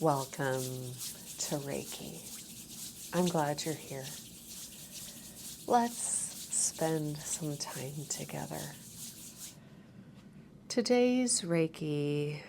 Welcome to Reiki. I'm glad you're here. Let's spend some time together. Today's Reiki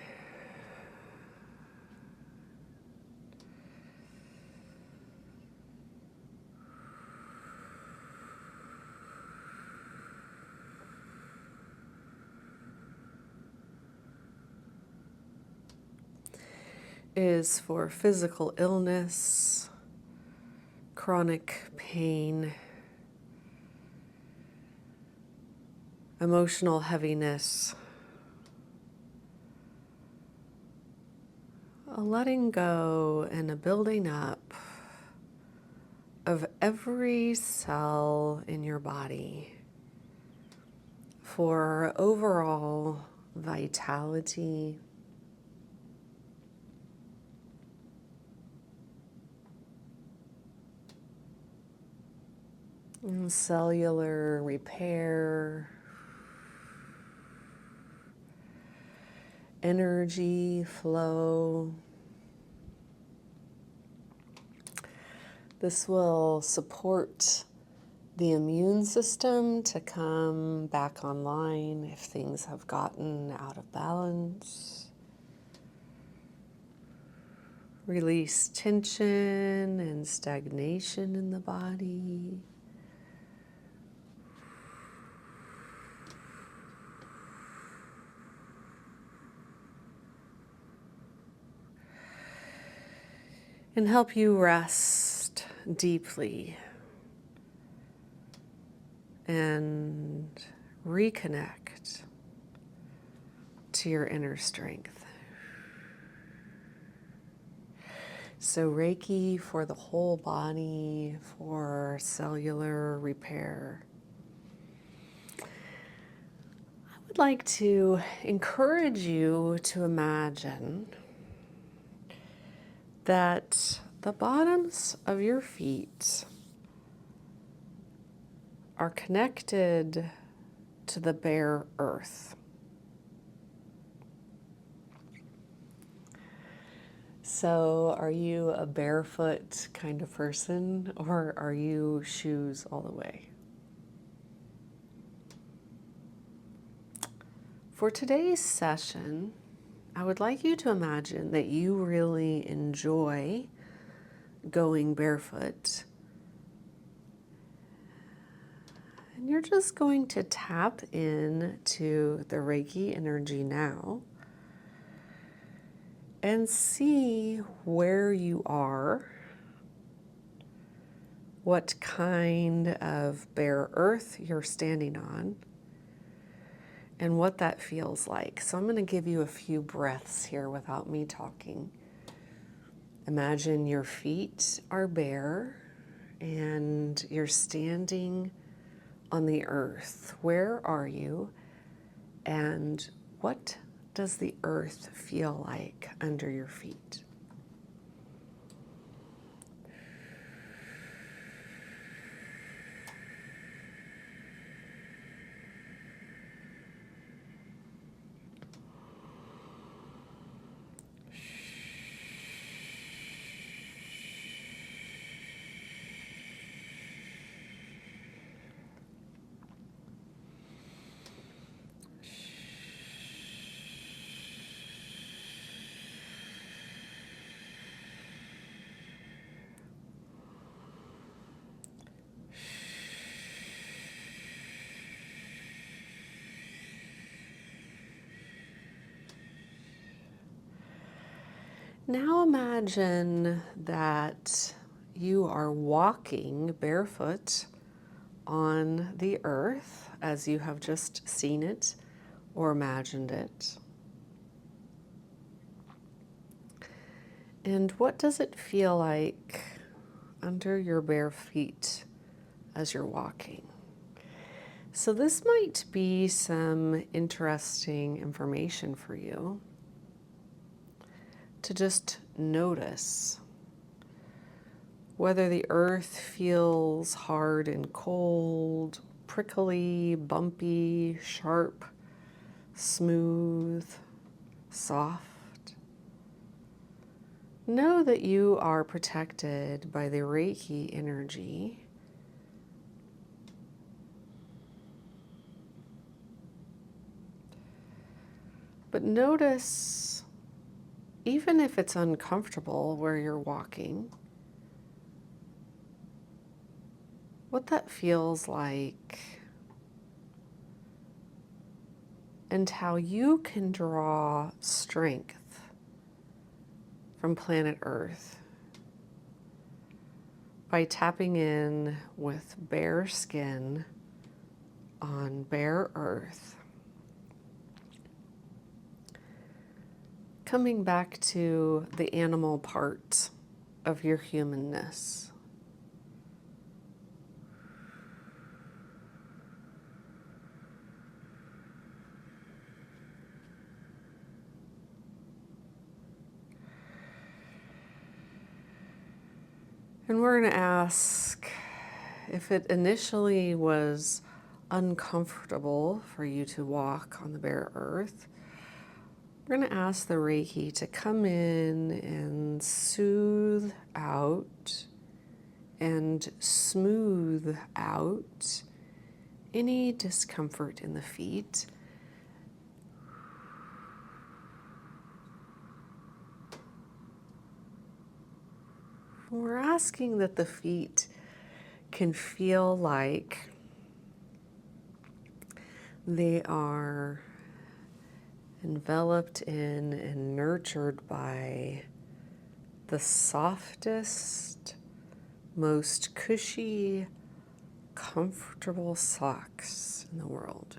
is for physical illness, chronic pain, emotional heaviness, a letting go and a building up of every cell in your body for overall vitality, and cellular repair, energy flow. This will support the immune system to come back online if things have gotten out of balance. Release tension and stagnation in the body. And help you rest deeply and reconnect to your inner strength. So Reiki for the whole body, for cellular repair. I would like to encourage you to imagine that the bottoms of your feet are connected to the bare earth. So are you a barefoot kind of person, or are you shoes all the way? For today's session, I would like you to imagine that you really enjoy going barefoot. And you're just going to tap into the Reiki energy now and see where you are, what kind of bare earth you're standing on, and what that feels like. So I'm going to give you a few breaths here without me talking. Imagine your feet are bare and you're standing on the earth. Where are you? And what does the earth feel like under your feet? Now imagine that you are walking barefoot on the earth as you have just seen it or imagined it. And what does it feel like under your bare feet as you're walking? So this might be some interesting information for you to just notice whether the earth feels hard and cold, prickly, bumpy, sharp, smooth, soft. Know that you are protected by the Reiki energy. But notice, even if it's uncomfortable where you're walking, what that feels like and how you can draw strength from planet Earth by tapping in with bare skin on bare Earth. Coming back to the animal part of your humanness. And we're going to ask if it initially was uncomfortable for you to walk on the bare earth. We're going to ask the Reiki to come in and soothe out and smooth out any discomfort in the feet. We're asking that the feet can feel like they are enveloped in and nurtured by the softest, most cushy, comfortable socks in the world.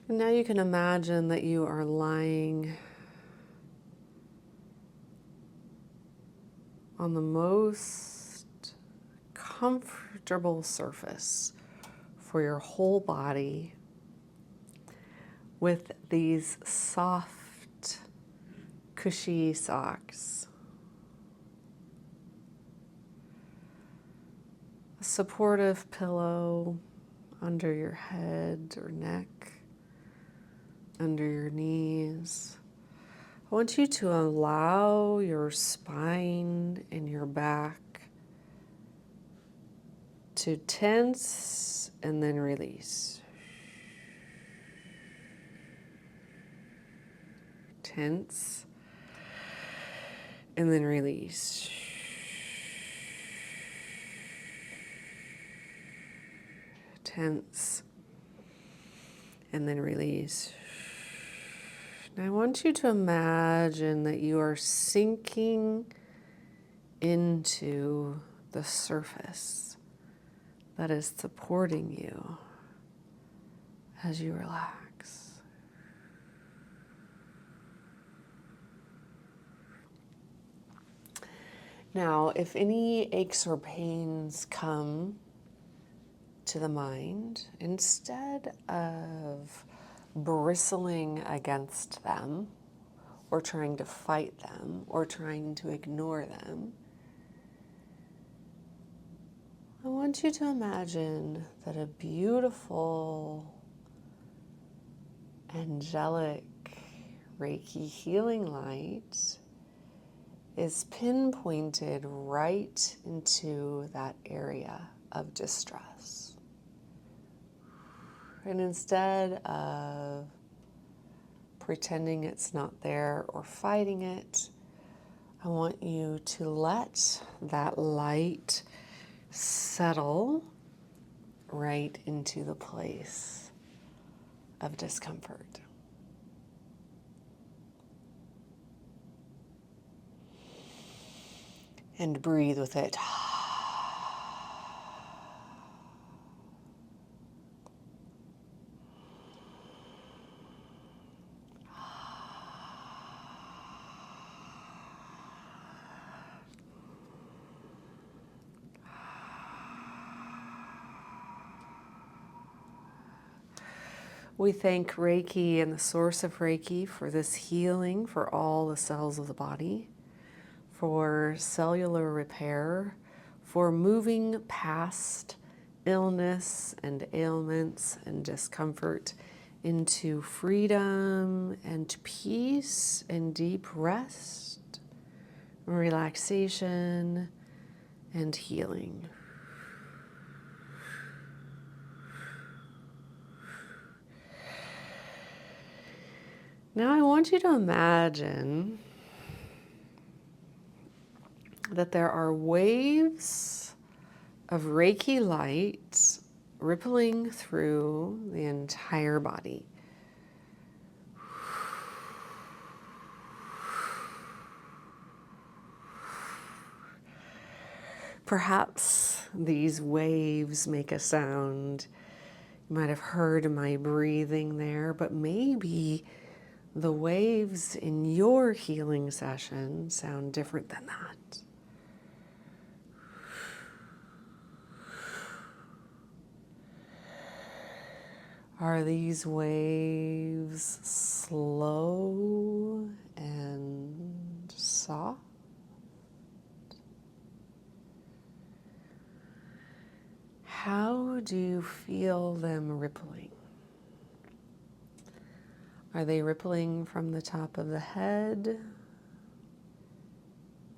And now you can imagine that you are lying on the most comfortable surface for your whole body with these soft, cushy socks. A supportive pillow under your head or neck, under your knees. I want you to allow your spine and your back to tense and then release. Tense and then release. Tense and then release. And I want you to imagine that you are sinking into the surface that is supporting you as you relax. Now, if any aches or pains come to the mind, instead of bristling against them or trying to fight them or trying to ignore them, I want you to imagine that a beautiful, angelic Reiki healing light is pinpointed right into that area of distress. And instead of pretending it's not there or fighting it, I want you to let that light settle right into the place of discomfort. And breathe with it. We thank Reiki and the source of Reiki for this healing for all the cells of the body, for cellular repair, for moving past illness and ailments and discomfort into freedom and peace and deep rest, relaxation and healing. Now I want you to imagine that there are waves of Reiki light rippling through the entire body. Perhaps these waves make a sound. You might have heard my breathing there, but maybe the waves in your healing session sound different than that. Are these waves slow and soft? How do you feel them rippling? Are they rippling from the top of the head,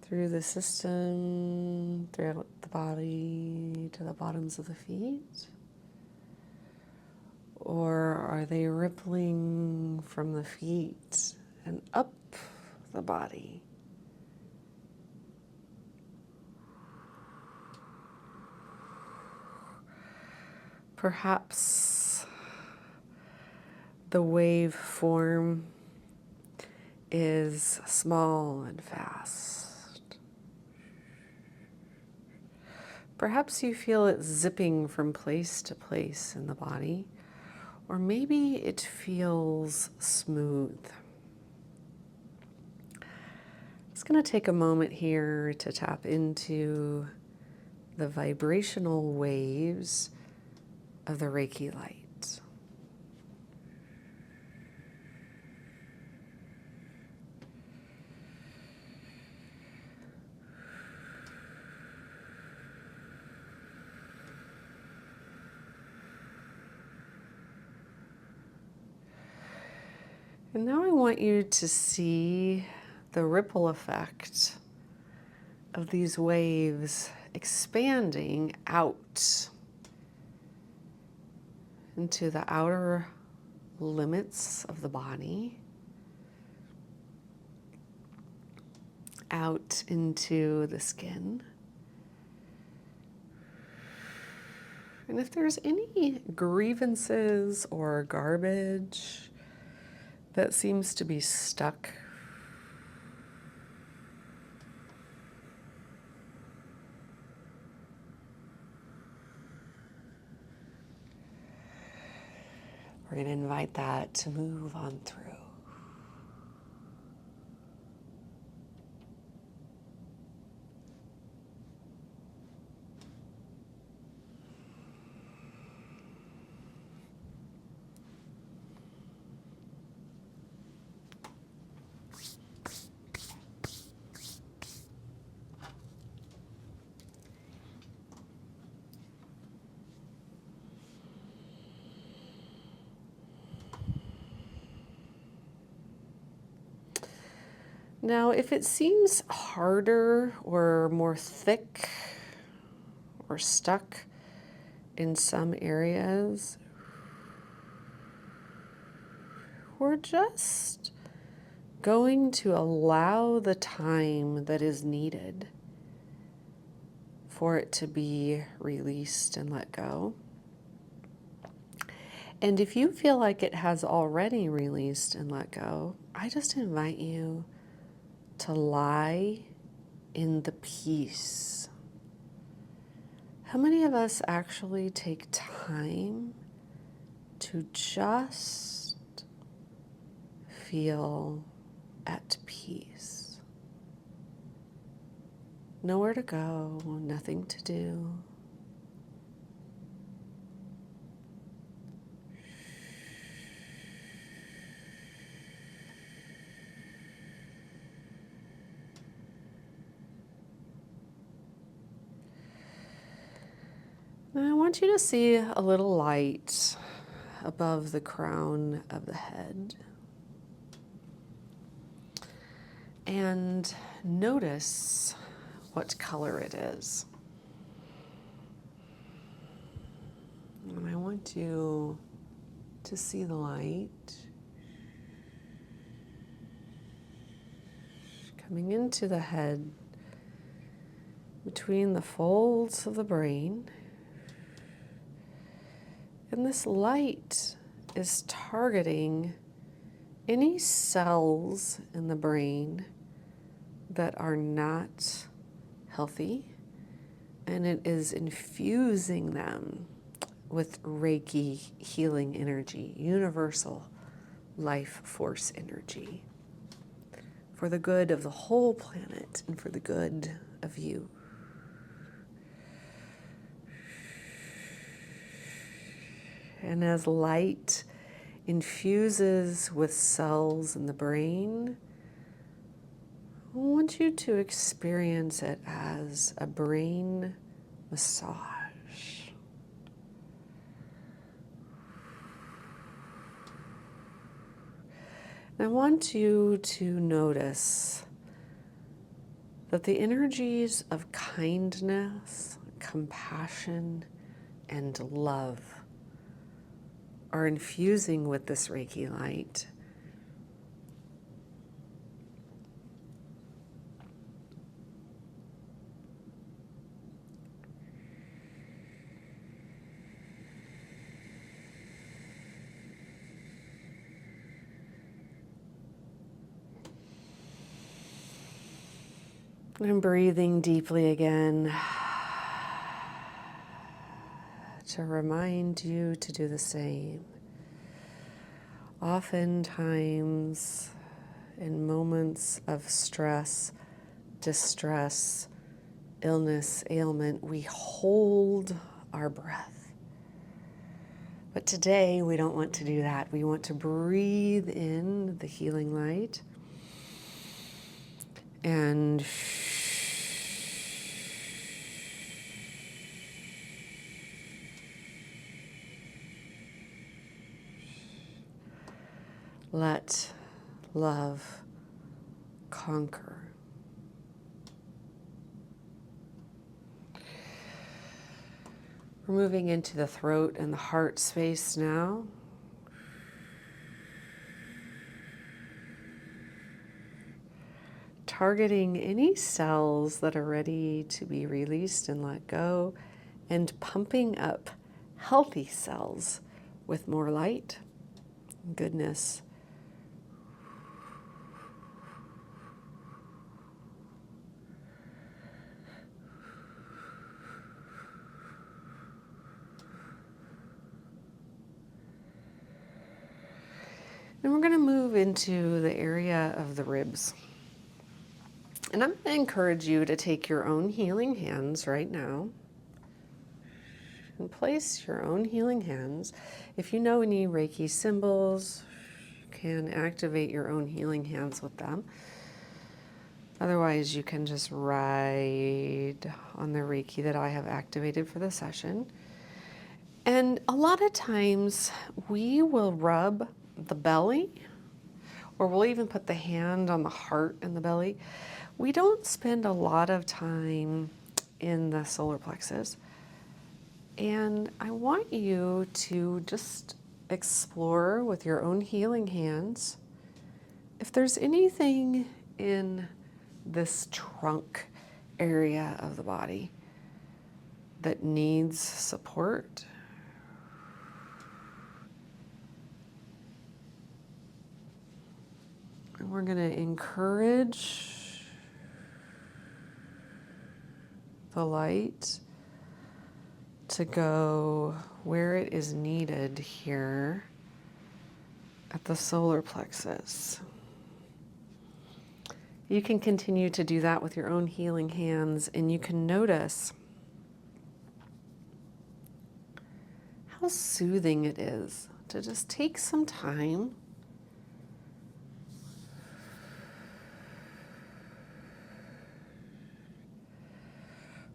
through the system, throughout the body, to the bottoms of the feet? Or are they rippling from the feet and up the body? Perhaps the wave form is small and fast. Perhaps you feel it zipping from place to place in the body, or maybe it feels smooth. It's going to take a moment here to tap into the vibrational waves of the Reiki light. And now I want you to see the ripple effect of these waves expanding out into the outer limits of the body, out into the skin. And if there's any grievances or garbage that seems to be stuck, we're going to invite that to move on through. Now, if it seems harder or more thick or stuck in some areas, we're just going to allow the time that is needed for it to be released and let go. And if you feel like it has already released and let go, I just invite you to lie in the peace. How many of us actually take time to just feel at peace? Nowhere to go, nothing to do. And I want you to see a little light above the crown of the head. And notice what color it is. And I want you to see the light coming into the head between the folds of the brain. And this light is targeting any cells in the brain that are not healthy, and it is infusing them with Reiki healing energy, universal life force energy, for the good of the whole planet and for the good of you. And as light infuses with cells in the brain, I want you to experience it as a brain massage. And I want you to notice that the energies of kindness, compassion, and love are infusing with this Reiki light. I'm breathing deeply again to remind you to do the same. Oftentimes, in moments of stress, distress, illness, ailment, we hold our breath. But today, we don't want to do that. We want to breathe in the healing light and let love conquer. We're moving into the throat and the heart space now. Targeting any cells that are ready to be released and let go, and pumping up healthy cells with more light, goodness. And we're going to move into the area of the ribs. And I'm going to encourage you to take your own healing hands right now and place your own healing hands. If you know any Reiki symbols, you can activate your own healing hands with them. Otherwise, you can just ride on the Reiki that I have activated for the session. And a lot of times we will rub the belly, or we'll even put the hand on the heart and the belly. We don't spend a lot of time in the solar plexus. And I want you to just explore with your own healing hands if there's anything in this trunk area of the body that needs support. And we're going to encourage the light to go where it is needed here at the solar plexus. You can continue to do that with your own healing hands, and you can notice how soothing it is to just take some time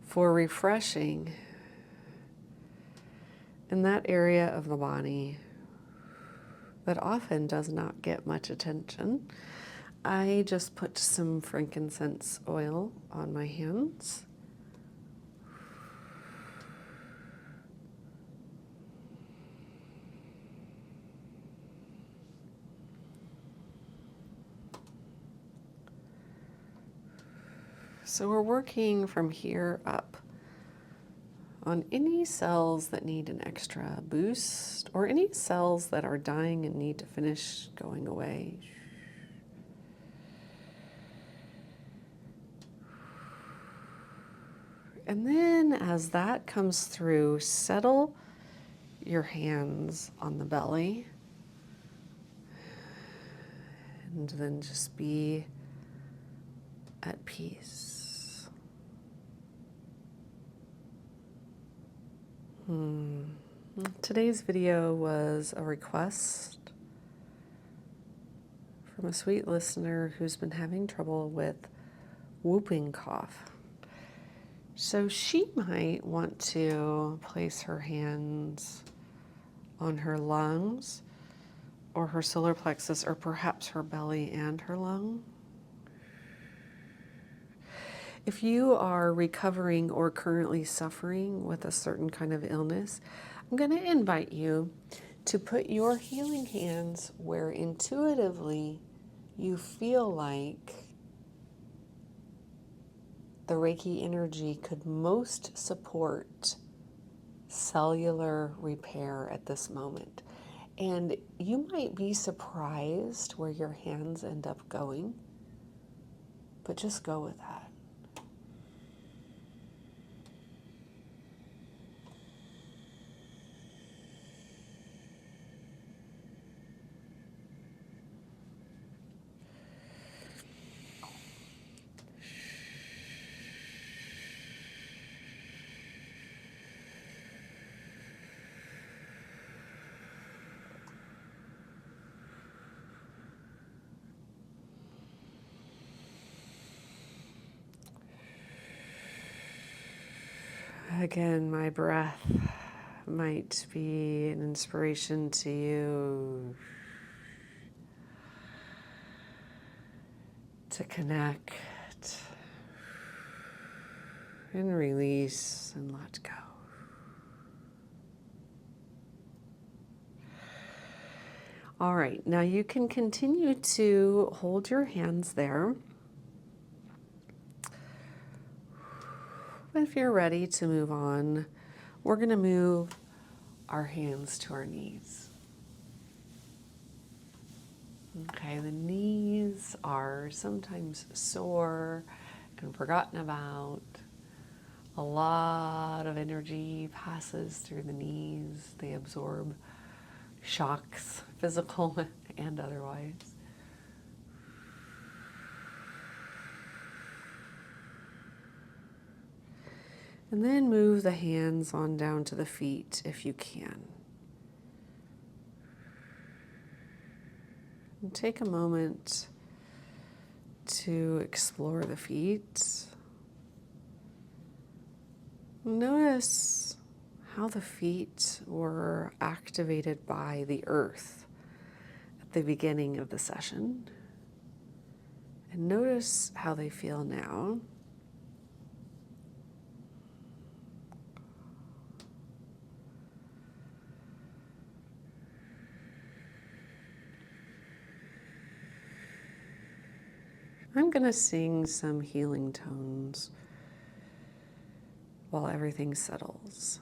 for refreshing in that area of the body that often does not get much attention. I just put some frankincense oil on my hands. So we're working from here up on any cells that need an extra boost or any cells that are dying and need to finish going away. And then as that comes through, settle your hands on the belly and then just be at peace. Today's video was a request from a sweet listener who's been having trouble with whooping cough. So she might want to place her hands on her lungs or her solar plexus, or perhaps her belly and her lung. If you are recovering or currently suffering with a certain kind of illness, I'm going to invite you to put your healing hands where intuitively you feel like the Reiki energy could most support cellular repair at this moment. And you might be surprised where your hands end up going, but just go with that. Again, my breath might be an inspiration to you to connect and release and let go. All right, now you can continue to hold your hands there. If you're ready to move on, we're going to move our hands to our knees. Okay, the knees are sometimes sore and forgotten about. A lot of energy passes through the knees. They absorb shocks, physical and otherwise. And then move the hands on down to the feet if you can. And take a moment to explore the feet. Notice how the feet were activated by the earth at the beginning of the session. And notice how they feel now. I'm going to sing some healing tones while everything settles.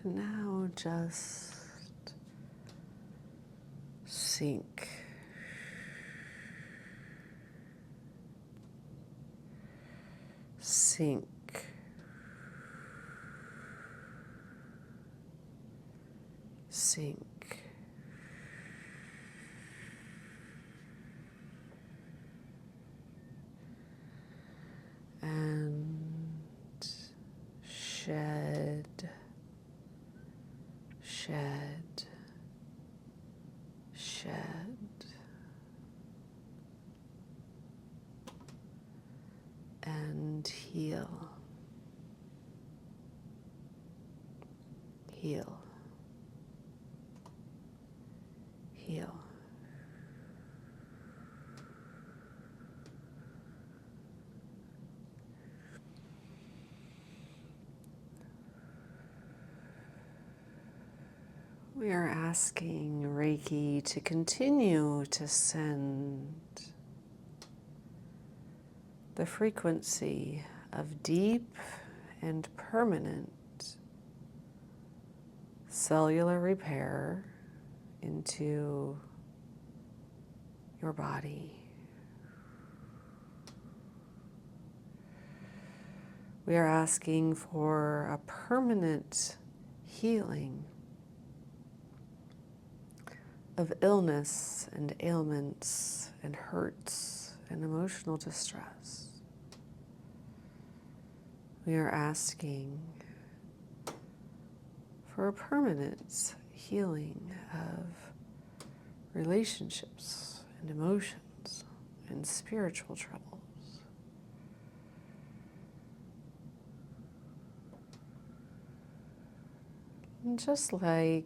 And now just sink. Sink. Sink. And shed. Shed. Shed. And heal. Heal. Heal. We are asking Reiki to continue to send the frequency of deep and permanent cellular repair into your body. We are asking for a permanent healing of illness and ailments and hurts and emotional distress. We are asking for a permanent healing of relationships and emotions and spiritual troubles. And just like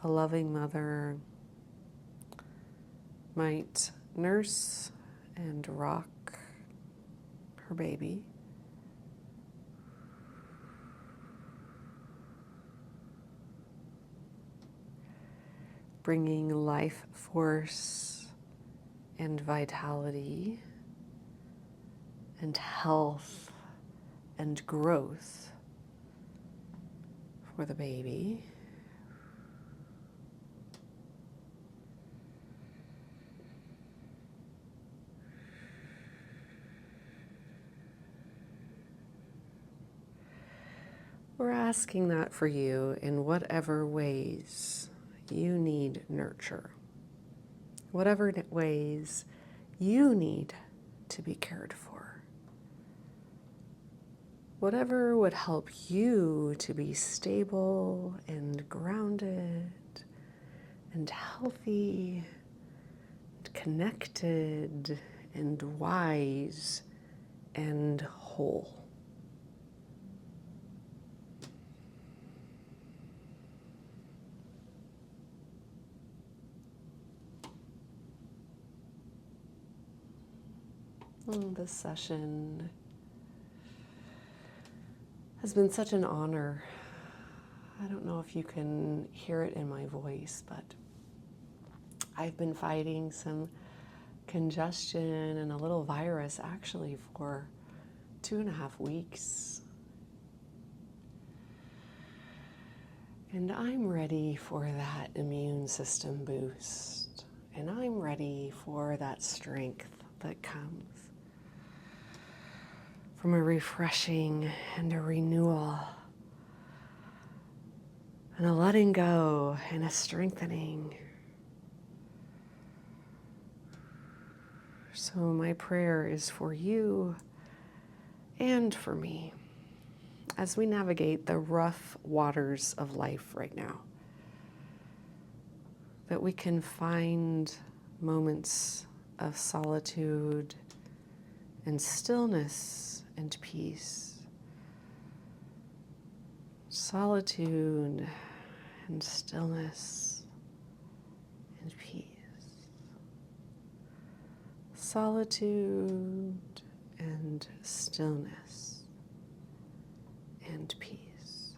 a loving mother might nurse and rock her baby, bringing life force and vitality and health and growth for the baby. We're asking that for you in whatever ways you need nurture, whatever ways you need to be cared for, whatever would help you to be stable and grounded and healthy and connected and wise and whole. This session has been such an honor. I don't know if you can hear it in my voice, but I've been fighting some congestion and a little virus actually for 2.5 weeks. And I'm ready for that immune system boost. And I'm ready for that strength that comes from a refreshing and a renewal and a letting go and a strengthening. So my prayer is for you and for me as we navigate the rough waters of life right now, that we can find moments of solitude and stillness and peace. Solitude and stillness and peace. Solitude and stillness and peace.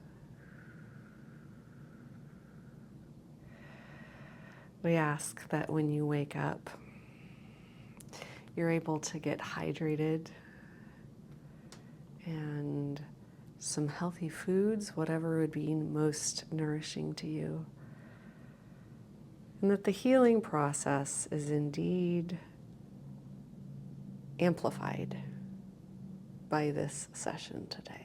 We ask that when you wake up, you're able to get hydrated and some healthy foods, whatever would be most nourishing to you. And that the healing process is indeed amplified by this session today.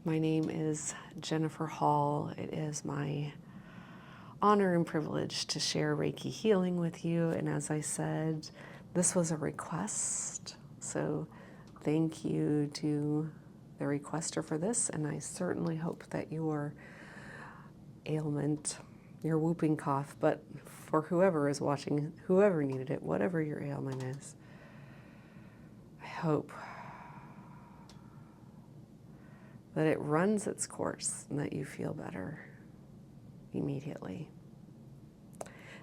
My name is Jennifer Hall. It is my honor and privilege to share Reiki healing with you. And as I said, this was a request. So thank you to the requester for this. And I certainly hope that your ailment, your whooping cough, but for whoever is watching, whoever needed it, whatever your ailment is, I hope that it runs its course and that you feel better immediately.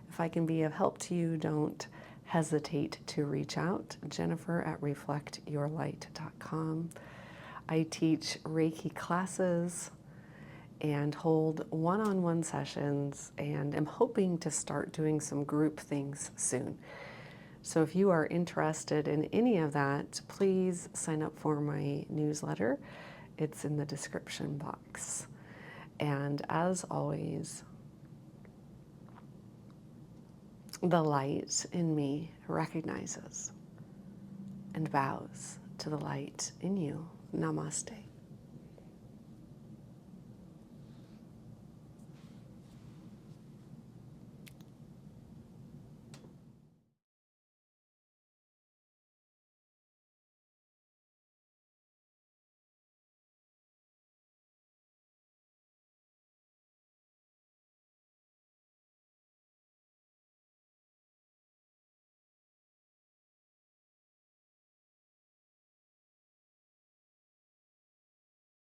If I can be of help to you, don't hesitate to reach out. Jennifer@reflectyourlight.com. I teach Reiki classes and hold one-on-one sessions, and am hoping to start doing some group things soon. So if you are interested in any of that, please sign up for my newsletter. It's in the description box. And as always, the light in me recognizes and bows to the light in you. Namaste.